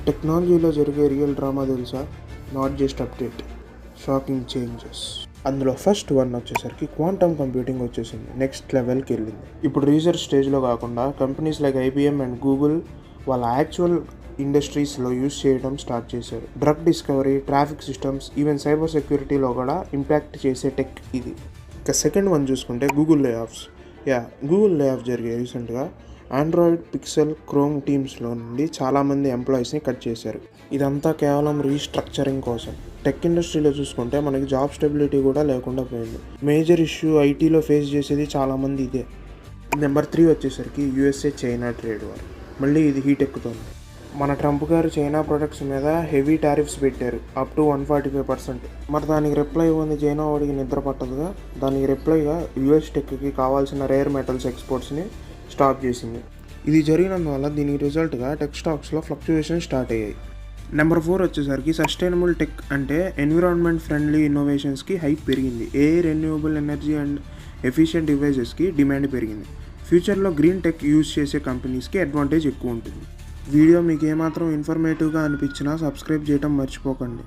టెక్నాలజీలో జరిగే real drama తెలుసా? Not just update, shocking changes. అందులో ఫస్ట్ వన్ వచ్చేసరికి క్వాంటమ్ కంప్యూటింగ్ వచ్చేసింది, నెక్స్ట్ లెవెల్కి వెళ్ళింది. ఇప్పుడు రీసెర్చ్ స్టేజ్లో కాకుండా companies like IBM and Google వాళ్ళ యాక్చువల్ ఇండస్ట్రీస్లో యూజ్ చేయడం స్టార్ట్ చేశారు. Drug discovery, traffic systems, even cyber సెక్యూరిటీలో కూడా ఇంపాక్ట్ చేసే టెక్ ఇది. ఇక సెకండ్ వన్ చూసుకుంటే Google layoffs. Google layoff జరిగాయి రీసెంట్గా. ఆండ్రాయిడ్, పిక్సెల్, క్రోమ్ టీమ్స్లో నుండి చాలామంది ఎంప్లాయీస్ని కట్ చేశారు. ఇదంతా కేవలం రీస్ట్రక్చరింగ్ కోసం. టెక్ ఇండస్ట్రీలో చూసుకుంటే మనకి జాబ్ స్టెబిలిటీ కూడా లేకుండా పోయింది. మేజర్ ఇష్యూ ఐటీలో ఫేస్ చేసేది చాలామంది ఇదే. నెంబర్ 3 వచ్చేసరికి యూఎస్ఏ చైనా ట్రేడ్ వార్. మళ్ళీ ఇది హీట్ ఎక్కుతోంది. మన ట్రంప్ గారు చైనా ప్రొడక్ట్స్ మీద హెవీ టారిఫ్స్ పెట్టారు, అప్ టు 145%. మరి దానికి రిప్లై ఇవ్వండి చైనా వాడికి నిద్ర పట్టదుగా. దానికి రిప్లైగా యూఎస్ టెక్కి కావాల్సిన రేర్ మెటల్స్ ఎక్స్పోర్ట్స్ని స్టాప్ చేసింది. ఇది జరిగినందువల్ల దీనికి రిజల్ట్గా టెక్ స్టాక్స్లో ఫ్లక్చుయేషన్ స్టార్ట్ అయ్యాయి. నెంబర్ 4 వచ్చేసరికి సస్టైనబుల్ టెక్ అంటే ఎన్విరాన్మెంట్ ఫ్రెండ్లీ ఇన్నోవేషన్స్కి హైప్ పెరిగింది. రెన్యూవబుల్ ఎనర్జీ అండ్ ఎఫిషియెంట్ డివైజెస్కి డిమాండ్ పెరిగింది. ఫ్యూచర్లో గ్రీన్ టెక్ యూజ్ చేసే కంపెనీస్కి అడ్వాంటేజ్ ఎక్కువ ఉంటుంది. వీడియో మీకు ఏమాత్రం ఇన్ఫర్మేటివ్గా అనిపించినా సబ్స్క్రైబ్ చేయడం మర్చిపోకండి.